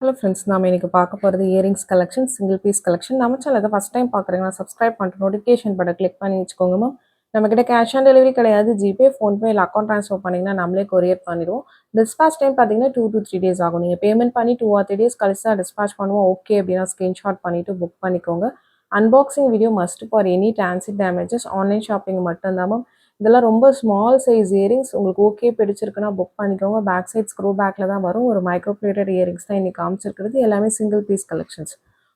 Hello friends, நாம இன்னைக்கு பார்க்க போகிறது earrings collection, single piece collection. நம்ம சேனலை ஃபஸ்ட் டைம் பார்க்குறீங்கன்னா சப்ஸ்கிரைப் பண்ணிட்டு நோட்டிஃபிகேஷன் பட்டன் கிளிக் பண்ணி வச்சுக்கோங்க மேம். நம்மக்கிட்ட கேஷ் ஆன் டெலிவரி கிடையாது. ஜிபே, ஃபோன்பே இல்லை அக்கௌண்ட் ட்ரான்ஸ்ஃபர் பண்ணிங்கன்னா நம்மளே கொரியர் பண்ணிடுவோம். டிஸ்பாச் டைம் பார்த்தீங்கன்னா 2 to 3 days ஆகும். நீங்கள் பேமெண்ட் பண்ணி 2 or 3 days கழிச்சு தான் டிஸ்பாச் பண்ணுவோம். ஓகே அப்படின்னா ஸ்க்ரீன்ஷாட் பண்ணிவிட்டு புக் பண்ணிக்கோங்க. Unboxing video must for any transit damages. Online shopping மட்டும்தான் மேம். இதெல்லாம் ரொம்ப ஸ்மால் சைஸ் இயரிங்ஸ். உங்களுக்கு ஓகே பிடிச்சிருக்குன்னா புக் பண்ணிக்கோங்க. பேக் சைட் ஸ்க்ரூ பேக்கில் தான் வரும். ஒரு மைக்ரோ பிளேட்டட் இயரிங்ஸ் தான் இன்னைக்கு காமிச்சிருக்கிறது. எல்லாமே சிங்கிள் பீஸ் கலெக்ஷன்ஸ்.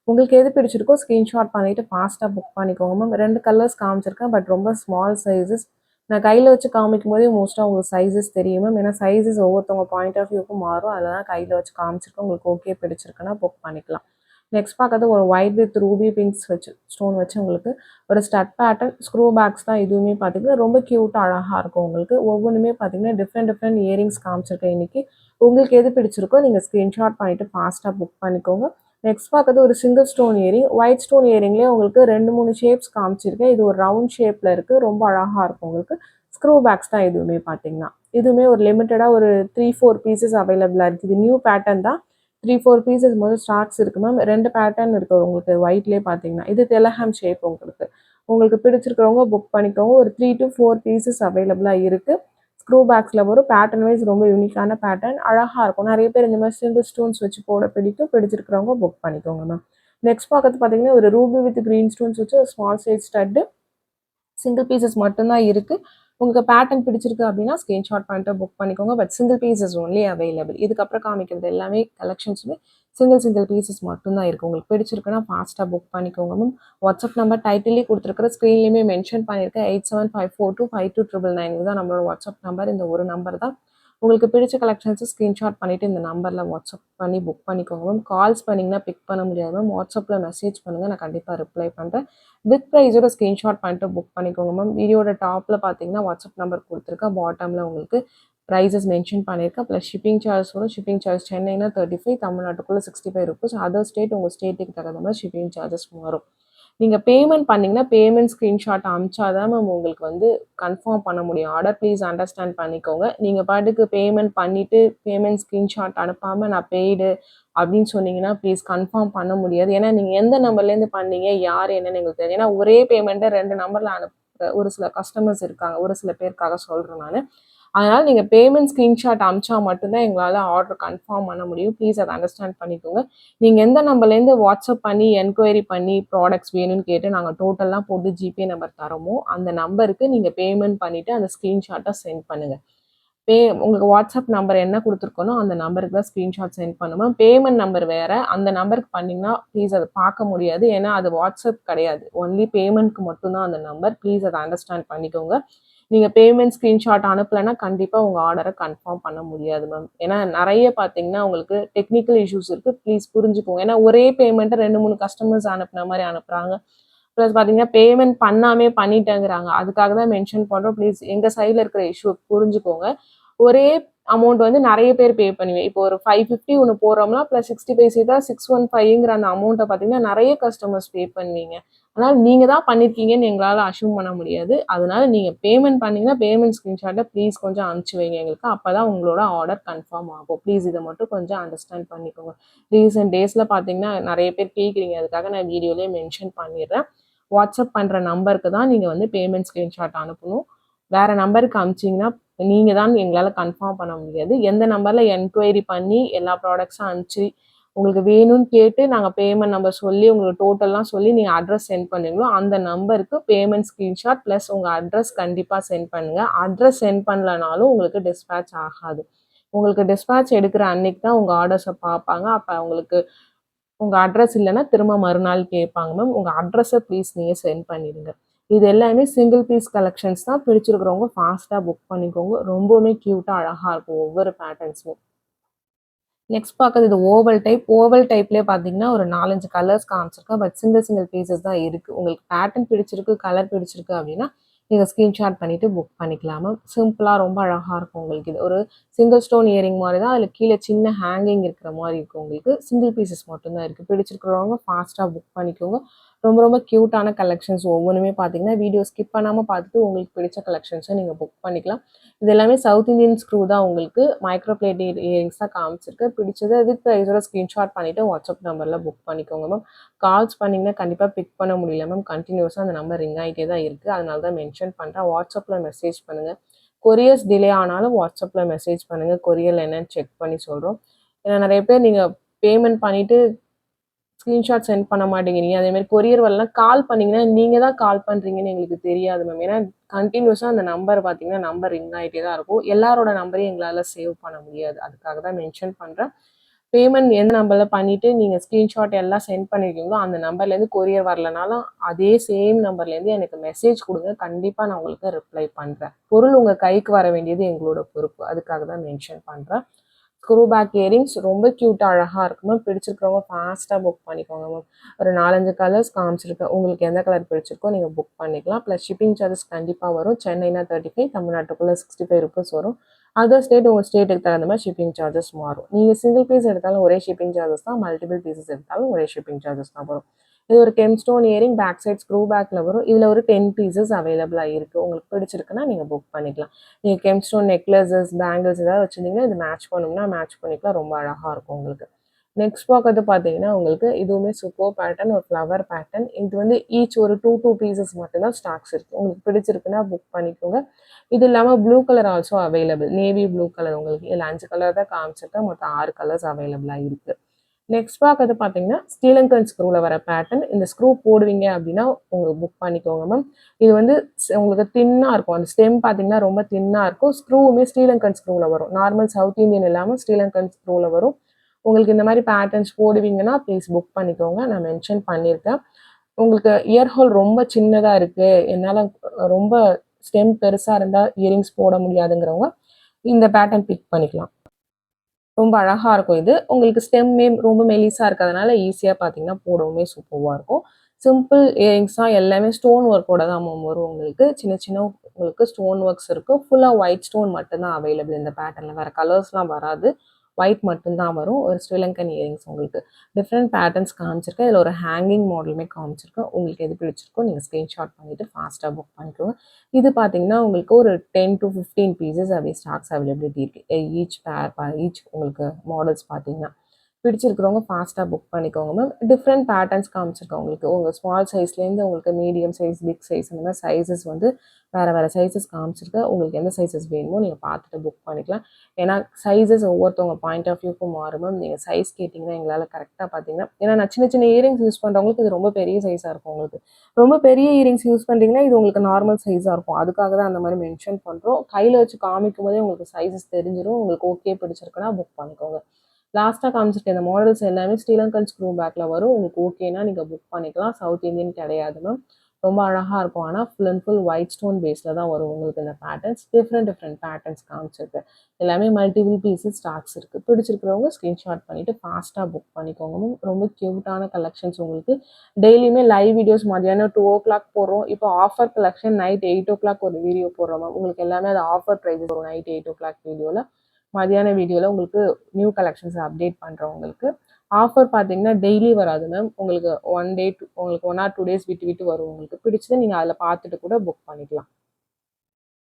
உங்களுக்கு எது பிடிச்சிருக்கோ ஸ்க்ரீன்ஷாட் பண்ணிவிட்டு ஃபாஸ்ட்டாக புக் பண்ணிக்கோங்க மேம். 2 கலர்ஸ் காமிச்சிருக்கேன், பட் ரொம்ப ஸ்மால் சைஸஸ். நான் கையில் வச்சு காமிக்கும் போதே மோஸ்ட்டாக உங்களுக்கு சைஸஸ் தெரியும் மேம். ஏன்னா சைஸஸ் ஒவ்வொருத்தவங்க பாயிண்ட் ஆஃப் வியூக்கும் மாறும். அதெல்லாம் கையில் வச்சு காமிச்சிருக்கேன். உங்களுக்கு ஓகே பிடிச்சிருக்குன்னா புக் பண்ணிக்கலாம். நெக்ஸ்ட் பார்க்கறது ஒரு ஒயிட் வித் ரூபி பிங்க்ஸ் வச்சு ஸ்டோன் வச்சு உங்களுக்கு ஒரு ஸ்டட் பேட்டர்ன் ஸ்க்ரூ பேக்ஸ் தான். இதுவுமே பார்த்தீங்கன்னா ரொம்ப க்யூட்டாக அழகாக இருக்கும். உங்களுக்கு ஒவ்வொன்றுமே பார்த்தீங்கன்னா டிஃப்ரெண்ட் இயரிங்ஸ் காமிச்சிருக்கேன் இன்னைக்கு. உங்களுக்கு எது பிடிச்சிருக்கோ நீங்கள் ஸ்க்ரீன்ஷாட் பண்ணிவிட்டு ஃபாஸ்ட்டாக புக் பண்ணிக்கோங்க. நெக்ஸ்ட் பார்க்கறது ஒரு single stone earring. White stone இயரிங்லேயே உங்களுக்கு 2-3 ஷேப்ஸ் காமிச்சிருக்கேன். இது ஒரு ரவுண்ட் ஷேப்பில் இருக்குது. ரொம்ப அழகாக இருக்கும் உங்களுக்கு. ஸ்க்ரூ பேக்ஸ் தான் இதுவுமே பார்த்தீங்கன்னா. இதுவுமே ஒரு லிமிட்டடாக ஒரு 3-4 பீசஸ் அவைலபிளாக இருக்குது. இது நியூ பேட்டர்ன் தான். 3-4 பீசஸ் முதல் ஸ்டார்ட்ஸ் இருக்குது மேம். 2 பேட்டர்ன் இருக்குது உங்களுக்கு ஒயிட்லேயே பார்த்தீங்கன்னா. இது தெலஹாம் ஷேப் உங்களுக்கு. உங்களுக்கு பிடிச்சிருக்கிறவங்க புக் பண்ணிக்கோங்க. ஒரு 3 to 4 பீசஸ் அவைலபிளாக இருக்குது. ஸ்க்ரூ பேக்ஸில் வரும். பேட்டர்ன் வைஸ் ரொம்ப யூனிக்கான பேட்டர்ன், அழகாக இருக்கும். நிறைய பேர் இந்த மாதிரி சிங்கிள் ஸ்டோன்ஸ் வச்சு போட பிடிச்சிருக்கிறவங்க புக் பண்ணிக்கோங்க மேம். நெக்ஸ்ட் பார்க்கறது பார்த்தீங்கன்னா ஒரு ரூபி வித் க்ரீன் ஸ்டோன்ஸ் வச்சு ஒரு small size stud. Single pieces மட்டும்தான் இருக்குது. உங்களுக்கு பேட்டர்ன் பிடிச்சிருக்கு அப்படின்னா ஸ்க்ரீன்ஷாட் பண்ணிட்டு புக் பண்ணிக்கோங்க. But single pieces only available. இதுக்கப்புறம் காமிக்கிறது எல்லாமே கலெக்ஷன்ஸுமே சிங்கிள் பீசஸ் மட்டும்தான் இருக்குது. உங்களுக்கு பிடிச்சிருக்குன்னா ஃபாஸ்ட்டாக புக் பண்ணிக்கோங்க மேம். வாட்ஸ்அப் நம்பர் டைட்டிலே கொடுத்துருக்குற ஸ்க்ரீன்லேயுமே மென்ஷன் பண்ணியிருக்கேன். 8754252999 இதுதான் நம்மளோட வாட்ஸ்அப் நம்பர். இந்த ஒரு நம்பர் தான். உங்களுக்கு பிடிச்ச கலெக்ஷன்ஸை ஸ்க்ரீன்ஷாட் பண்ணிவிட்டு இந்த நம்பரில் வாட்ஸ்அப் பண்ணி புக் பண்ணிக்கோங்க மேம். கால்ஸ் பண்ணிங்கன்னா பிக் பண்ண முடியாது மேம். வாட்ஸ்அப்பில் மெசேஜ் பண்ணுங்கள், நான் கண்டிப்பாக ரிப்ளை பண்ணுறேன். வித் ப்ரைஸோட ஸ்க்ரீன்ஷாட் பண்ணிட்டு புக் பண்ணிக்கோங்க மேம். வீடியோட டாப்பில் பார்த்தீங்கன்னா வாட்ஸ்அப் நம்பர் கொடுத்துருக்கேன். பாட்டமில் உங்களுக்கு ப்ரைஸஸ் மென்ஷன் பண்ணியிருக்கேன். ப்ளஸ் ஷிப்பிங் சார்ஜ் வரும். ஷிப்பிங் சார்ஜ் சென்னைனா 35, தமிழ்நாட்டுக்குள்ளே 65 rupees. அதர் ஸ்டேட் உங்கள் ஸ்டேட்டுக்கு தகுந்த மாதிரி ஷிப்பிங் சார்ஜஸ் வரும். நீங்கள் பேமெண்ட் பண்ணிங்கன்னா பேமெண்ட் ஸ்க்ரீன்ஷாட் அனுப்பிச்சாதான் மேம் உங்களுக்கு வந்து கன்ஃபார்ம் பண்ண முடியும். ஆர்டர் ப்ளீஸ் அண்டர்ஸ்டாண்ட் பண்ணிக்கோங்க. நீங்கள் பாட்டுக்கு பேமெண்ட் பண்ணிவிட்டு பேமெண்ட் ஸ்க்ரீன்ஷாட் அனுப்பாமல் நான் பெய்டு அப்படின்னு சொன்னீங்கன்னா ப்ளீஸ் கன்ஃபார்ம் பண்ண முடியாது. ஏன்னா நீங்கள் எந்த நம்பர்லேருந்து பண்ணீங்க, யார் என்னன்னு எங்களுக்கு தெரியும். ஏன்னா ஒரே பேமெண்ட்டை 2 நம்பரில் அனுப்புகிற ஒரு சில கஸ்டமர்ஸ் இருக்காங்க. ஒரு சில பேருக்காக சொல்கிறேன் நான். அதனால் நீங்கள் பேமெண்ட் ஸ்க்ரீன்ஷாட் அனுப்பிச்சா மட்டும்தான் எங்களால் ஆர்டர் கன்ஃபார்ம் பண்ண முடியும். ப்ளீஸ் அதை அண்டர்ஸ்டாண்ட் பண்ணிக்கோங்க. நீங்கள் எந்த நம்பர்லேருந்து வாட்ஸ்அப் பண்ணி என்கொயரி பண்ணி ப்ராடக்ட்ஸ் வேணும்னு கேட்டு நாங்கள் டோட்டலாக போட்டு ஜிபே நம்பர் தரோமோ அந்த நம்பருக்கு நீங்கள் பேமெண்ட் பண்ணிவிட்டு அந்த ஸ்க்ரீன்ஷாட்டை சென்ட் பண்ணுங்கள். உங்களுக்கு வாட்ஸ்அப் நம்பர் என்ன கொடுத்துருக்கோனோ அந்த நம்பருக்கு தான் ஸ்க்ரீன்ஷாட் சென்ட் பண்ணுவேன். பேமெண்ட் நம்பர் வேறு. அந்த நம்பருக்கு பண்ணிங்கன்னா ப்ளீஸ் அதை பார்க்க முடியாது. ஏன்னா அது வாட்ஸ்அப் கிடையாது. ஒன்லி பேமெண்ட்க்கு மட்டும்தான் அந்த நம்பர். ப்ளீஸ் அதை அண்டர்ஸ்டாண்ட் பண்ணிக்கோங்க. நீங்கள் பேமெண்ட் ஸ்க்ரீன்ஷாட் அனுப்பலைன்னா கண்டிப்பாக உங்கள் ஆர்டரை கன்ஃபார்ம் பண்ண முடியாது மேம். ஏன்னா நிறைய பார்த்தீங்கன்னா உங்களுக்கு டெக்னிக்கல் இஷ்யூஸ் இருக்குது. ப்ளீஸ் புரிஞ்சுக்கோங்க. ஏன்னா ஒரே பேமெண்ட்டை 2-3 கஸ்டமர்ஸ் அனுப்புன மாதிரி அனுப்புகிறாங்க. ப்ளஸ் பார்த்தீங்கன்னா பேமெண்ட் பண்ணாமே பண்ணிட்டேங்கிறாங்க. அதுக்காக தான் மென்ஷன் பண்ணுறோம். ப்ளீஸ் எங்கள் சைடில் இருக்கிற இஷ்யூ புரிஞ்சுக்கோங்க. ஒரே அமௌண்ட் வந்து நிறைய பேர் பே பண்ணுவீங்க. இப்போ ஒரு 550 ஒன்று போடுறோம்னா ப்ளஸ் 60 பைசே தான் 615ங்கிற அந்த அமௌண்ட்டை பார்த்தீங்கன்னா நிறைய கஸ்டமர்ஸ் பே பண்ணுவீங்க. அதனால் நீங்கள் தான் பண்ணியிருக்கீங்கன்னு எங்களால் அஷ்யூம் பண்ண முடியாது. அதனால் நீங்கள் பேமெண்ட் பண்ணிங்கன்னா பேமெண்ட் ஸ்க்ரீன்ஷாட்டை ப்ளீஸ் கொஞ்சம் அனுப்பிச்சி வைங்க எங்களுக்கு. அப்போ தான் உங்களோட ஆர்டர் கன்ஃபார்ம் ஆகும். ப்ளீஸ் இதை மட்டும் கொஞ்சம் அண்டர்ஸ்டாண்ட் பண்ணிக்கோங்க. ரீசெண்ட் டேஸில் பார்த்தீங்கன்னா நிறைய பேர் கேட்குறீங்க. அதுக்காக நான் வீடியோலேயே மென்ஷன் பண்ணிடுறேன். வாட்ஸ்அப் பண்ணுற நம்பருக்கு தான் நீங்கள் வந்து பேமெண்ட் ஸ்க்ரீன்ஷாட் அனுப்பணும். வேறு நம்பருக்கு அனுப்பிச்சிங்கன்னா நீங்கள் தான் எங்களால் கன்ஃபார்ம் பண்ண முடியாது. எந்த நம்பரில் என்கொயரி பண்ணி எல்லா ப்ராடக்ட்ஸும் அனுப்பிச்சி உங்களுக்கு வேணும்னு கேட்டு நாங்கள் பேமெண்ட் நம்பர் சொல்லி உங்களுக்கு டோட்டல்லாம் சொல்லி நீங்கள் அட்ரஸ் சென்ட் பண்ணுறீங்களோ அந்த நம்பருக்கு பேமெண்ட் ஸ்க்ரீன்ஷாட் ப்ளஸ் உங்கள் அட்ரஸ் கண்டிப்பாக சென்ட் பண்ணுங்கள். அட்ரஸ் சென்ட் பண்ணலனாலும் உங்களுக்கு டிஸ்பேட்ச் ஆகாது. உங்களுக்கு டிஸ்பேட்ச் எடுக்கிற அன்னைக்கு தான் உங்கள் ஆர்டர்ஸை பார்ப்பாங்க. அப்போ உங்களுக்கு உங்கள் அட்ரஸ் இல்லைன்னா திரும்ப மறுநாள் கேட்பாங்க மேம். உங்கள் அட்ரஸை ப்ளீஸ் நீங்கள் சென்ட் பண்ணிடுங்க. இது எல்லாமே சிங்கிள் பீஸ் கலெக்ஷன்ஸ் தான். பிடிச்சிருக்கிறவங்க ஃபாஸ்ட்டாக புக் பண்ணிக்கோங்க. ரொம்பவுமே க்யூட்டாக அழகாக இருக்கும் ஒவ்வொரு பேட்டர்ன்ஸுமே. நெக்ஸ்ட் பார்க்குறது இது ஓவல் டைப். ஓவல் டைப்லேயே பார்த்தீங்கன்னா ஒரு 4-5 கலர்ஸ் காமிச்சிருக்கேன். பட் சிங்கிள் பீசஸ் தான் இருக்குது. உங்களுக்கு பேட்டர்ன் பிடிச்சிருக்கு, கலர் பிடிச்சிருக்கு அப்படின்னா நீங்கள் ஸ்க்ரீன்ஷாட் பண்ணிவிட்டு புக் பண்ணிக்கலாம் மேம். சிம்பிளாக ரொம்ப அழகாக இருக்கும் உங்களுக்கு. இது ஒரு சிங்கிள் ஸ்டோன் இயரிங் மாதிரி தான். அதில் கீழே சின்ன ஹேங்கிங் இருக்கிற மாதிரி இருக்கும் உங்களுக்கு. சிங்கிள் பீசஸ் மட்டும்தான் இருக்குது. பிடிச்சிருக்கிறவங்க ஃபாஸ்ட்டாக புக் பண்ணிக்கோங்க. ரொம்ப ரொம்ப க்யூட்டான கலெக்ஷன்ஸ் ஒவ்வொன்றுமே பார்த்தீங்கன்னா, வீடியோ ஸ்கிப் பண்ணாம பார்த்துட்டு உங்களுக்கு பிடிச்ச கலெக்ஷன்ஸை நீங்க புக் பண்ணிக்கலாம். இது எல்லாமே சவுத் இந்தியன் ஸ்க்ரூ தான் உங்களுக்கு. மைக்ரோ பிளேட் இயரிங்ஸ் தான் காமிச்சிருக்கு. பிடிச்சது வித் ப்ரைஸோட ஸ்க்ரீன்ஷாட் பண்ணிட்டு வாட்ஸ்அப் நம்பர்ல புக் பண்ணிக்கோங்க மேம். கால்ஸ் பண்ணீங்கன்னா கண்டிப்பா பிக் பண்ண முடியல மேம். கன்டினியூஸா அந்த நம்பர் ரிங் ஆயிட்டே தான் இருக்கு. அதனால தான் மென்ஷன் பண்றேன். வாட்ஸ்அப்ல மெசேஜ் பண்ணுங்க. கொரியர்ஸ் டிலே ஆனாலும் வாட்ஸ்அப்ல மெசேஜ் பண்ணுங்க. கொரியர்ல என்னன்னு செக் பண்ணி சொல்றோம். ஏன்னா நெறைய பேர் நீங்க பேமெண்ட் பண்ணிட்டு ஸ்க்ரீன்ஷாட் சென்ட் பண்ண மாட்டேங்கிறீங்க. அதேமாரி கொரியர் வரலனா கால் பண்ணீங்கன்னா, நீங்க தான் கால் பண்றீங்கன்னு எங்களுக்கு தெரியாது மேம். ஏன்னா கன்டினியூஸா அந்த நம்பர் பார்த்தீங்கன்னா, நம்பர் ரிங் ஆயிட்டே தான் இருக்கும். எல்லாரோட நம்பரையும் எங்களால சேவ் பண்ண முடியாது. அதுக்காக தான் மென்ஷன் பண்றேன். பேமெண்ட் எந்த நம்பர்ல பண்ணிட்டு நீங்க ஸ்க்ரீன்ஷாட் எல்லாம் சென்ட் பண்ணியிருக்கீங்களோ, அந்த நம்பர்லேருந்து கொரியர் வரலனாலும், அதே சேம் நம்பர்லேருந்து எனக்கு மெசேஜ் குடுங்க. கண்டிப்பா நான் உங்களுக்கு ரிப்ளை பண்றேன். பொருள் உங்க கைக்கு வர வேண்டியது எங்களோட பொறுப்பு. அதுக்காக தான் மென்ஷன் பண்றேன். ஸ்க்ரூ பேக் இயரிங்ஸ் ரொம்ப க்யூட்டா அழகா இருக்கு மேம். பிடிச்சிருக்கிறவங்க ஃபாஸ்ட்டாக புக் பண்ணிக்கோங்க மேம். ஒரு 4, 5 கலர்ஸ் காமிச்சிருக்கேன். உங்களுக்கு எந்த கலர் பிடிச்சிருக்கோ நீங்க புக் பண்ணிக்கலாம். ப்ளஸ் ஷிப்பிங் சார்ஜஸ் கண்டிப்பா வரும். சென்னைனா 35, தமிழ்நாட்டுக்குள்ள ₹65 வரும். அதர் ஸ்டேட் உங்க ஸ்டேட்டுக்கு தகுந்த மாதிரி ஷிப்பிங் சார்ஜஸ் மாறும். நீங்க சிங்கிள் பீஸ் எடுத்தாலும் ஒரே ஷிப்பிங் சார்ஜஸ் தான். மல்டிபிள் பீசஸ் எடுத்தாலும் ஒரே ஷிப்பிங் சார்ஜஸ் தான் வரும். இது ஒரு gemstone earring back side screw பேக்ல வரும். இதுல ஒரு 10 பீசஸ் அவைலபிளா இருக்கு. உங்களுக்கு பிடிச்சிருக்குன்னா நீங்க புக் பண்ணிக்கலாம். நீங்க கெம்ஸ்டோன் நெக்லஸஸ், பேங்கிள்ஸ் ஏதாவது வச்சிருந்தீங்கன்னா இது மேட்ச் பண்ணணும்னா மேட்ச் பண்ணிக்கலாம். ரொம்ப அழகா இருக்கும் உங்களுக்கு. நெக்ஸ்ட் பார்க்கறது பார்த்தீங்கன்னா, உங்களுக்கு இதுவுமே சூப்பர் பேட்டர்ன் ஒரு ஃப்ளவர் பேட்டர்ன். இது வந்து ஈச் ஒரு 2 பீசஸ் மட்டும் தான் ஸ்டாக்ஸ் இருக்கு. உங்களுக்கு பிடிச்சிருக்குன்னா புக் பண்ணிக்கோங்க. இது இல்லாம blue colour also available. Navy blue colour உங்களுக்கு இதுல 5 கலர் தான் காமிச்சிருக்கேன். மொத்தம் 6 கலர்ஸ் அவைலபிளா இருக்கு. நெக்ஸ்ட் பார்க்கறது பார்த்தீங்கன்னா, ஸ்ரீலங்கன் ஸ்க்ரூல வர பேட்டர்ன். இந்த ஸ்க்ரூ போடுவீங்க அப்படின்னா உங்களுக்கு புக் பண்ணிக்கோங்க மேம். இது வந்து உங்களுக்கு தின்னா இருக்கும். அந்த ஸ்டெம் பார்த்தீங்கன்னா ரொம்ப தின்னா இருக்கும். ஸ்க்ரூவுமே ஸ்ரீலங்கன் ஸ்க்ரூல வரும். நார்மல் சவுத் இந்தியன் இல்லாம ஸ்ரீலங்கன் ஸ்க்ரூல வரும். உங்களுக்கு இந்த மாதிரி பேட்டர்ன்ஸ் போடுவீங்கன்னா ப்ளீஸ் புக் பண்ணிக்கோங்க. நான் மென்ஷன் பண்ணியிருக்கேன். உங்களுக்கு இயர் ஹோல் ரொம்ப சின்னதா இருக்கு. என்னால ரொம்ப ஸ்டெம் பெருசா இருந்தா இயரிங்ஸ் போட முடியாதுங்கிறவங்க இந்த பேட்டர்ன் பிக் பண்ணிக்கலாம். ரொம்ப அழகா இருக்கும் இது. உங்களுக்கு ஸ்டெம்மே ரொம்ப மெலிசா இருக்கிறதுனால ஈஸியா பார்த்தீங்கன்னா போடவுமே சூப்பர்வா இருக்கும். சிம்பிள் இயரிங்ஸ் தான் எல்லாமே ஸ்டோன் ஒர்க்கோட தான் மேம் வரும் உங்களுக்கு. சின்ன சின்ன உங்களுக்கு ஸ்டோன் ஒர்க்ஸ் இருக்கும். ஃபுல்லா ஒயிட் ஸ்டோன் மட்டும் தான் அவைலபிள் இந்த பேட்டர்ன்ல. வேற கலர்ஸ்லாம் வராது. ஒயிட் மட்டும் தான் வரும். ஒரு ஸ்ரீலங்கன் இயரிங்ஸ் உங்களுக்கு. டிஃப்ரெண்ட் பேட்டர்ன்ஸ் காமிச்சிருக்கேன். இதில ஒரு ஹேங்கிங் மாடலுமே காமிச்சிருக்கேன். உங்களுக்கு எது பிடிச்சிருக்கோ நீங்க ஸ்க்ரீன்ஷாட் பண்ணிட்டு ஃபாஸ்ட்டா புக் பண்ணிக்கோங்க. இது பார்த்தீங்கன்னா, உங்களுக்கு ஒரு 10 to 15 பீசஸ் அப்படியே ஸ்டாக்ஸ் அவைலபிலிட்டி இருக்கு. ஈச் பேர் ஈச் உங்களுக்கு மாடல்ஸ் பார்த்தீங்கன்னா. பிடிச்சிருக்கிறவங்க ஃபாஸ்ட்டா புக் பண்ணிக்கோங்க மேம். டிஃப்ரெண்ட் பேட்டர்ன்ஸ் காமிச்சிருக்கேன் உங்களுக்கு. உங்க ஸ்மால் சைஸ்லேருந்து உங்களுக்கு மீடியம் சைஸ், பிக் சைஸ் அந்த மாதிரி சைஸஸ் வந்து வேற வேற சைஸஸ் காமிச்சிருக்கேன். உங்களுக்கு எந்த சைஸஸ் வேணுமோ நீங்க பார்த்துட்டு புக் பண்ணிக்கலாம். ஏன்னா சைஸஸ் ஒவ்வொருத்தவங்க பாயிண்ட் ஆஃப் வியூக்கும் மாறும் மேம். நீங்க சைஸ் கேட்டிங்கன்னா எங்களால கரெக்ட்டா பார்த்தீங்கன்னா ஏன்னா நான் சின்ன சின்ன இயரிங்ஸ் யூஸ் பண்றவங்களுக்கு இது ரொம்ப பெரிய சைஸா இருக்கும் உங்களுக்கு. ரொம்ப பெரிய இயரிங்ஸ் யூஸ் பண்றீங்கன்னா இது உங்களுக்கு நார்மல் சைஸா இருக்கும். அதுக்காக தான் அந்த மாதிரி மென்ஷன் பண்றோம். கையில வச்சு காமிக்கும் போதே உங்களுக்கு சைஸஸ் தெரிஞ்சிரும். உங்களுக்கு ஓகே பிடிச்சிருக்குன்னா புக் பண்ணிக்கோங்க. லாஸ்ட்டா காமிச்சிருக்க இந்த மாடல்ஸ் எல்லாமே ஸ்ரீலங்கன் ஸ்க்ரூ பேக்ல வரும். உங்களுக்கு ஓகேனா நீங்க புக் பண்ணிக்கலாம். சவுத் இந்தியன் கிடையாது மேம். ரொம்ப அழகா இருக்கும். ஆனா full and full white stone பேஸ்ல தான் வரும் உங்களுக்கு இந்த பேட்டர்ன்ஸ். டிஃப்ரெண்ட் டிஃப்ரெண்ட் பேட்டர்ன்ஸ் காமிச்சிருக்கு. எல்லாமே மல்டிபிள் பீசஸ் ஸ்டாக்ஸ் இருக்கு. பிடிச்சிருக்கிறவங்க ஸ்கிரீன்ஷாட் பண்ணிட்டு ஃபாஸ்ட்டா புக் பண்ணிக்கோங்க மேம். ரொம்ப கியூட்டான கலெக்ஷன்ஸ் உங்களுக்கு. டெய்லியுமே லைவ் வீடியோஸ் மதியானம் 2:00 போடுறோம். இப்போ ஆஃபர் கலெக்ஷன் நைட் 8:00 ஒரு வீடியோ போடுறோம் மேம். உங்களுக்கு எல்லாமே அது ஆஃபர் ப்ரைஸஸ் வரும் நைட் 8:00 வீடியோல. மதியான வீடியோல உங்களுக்கு நியூ கலெக்ஷன்ஸ் அப்டேட் பண்றோம் உங்களுக்கு. ஆஃபர் பார்த்தீங்கன்னா டெய்லி வராது மேம். உங்களுக்கு 1 டே உங்களுக்கு 1 ஆர் 2 டேஸ் விட்டு விட்டு வரும் உங்களுக்கு. பிடிச்சத நீங்க அதில பார்த்துட்டு கூட புக் பண்ணிக்கலாம்.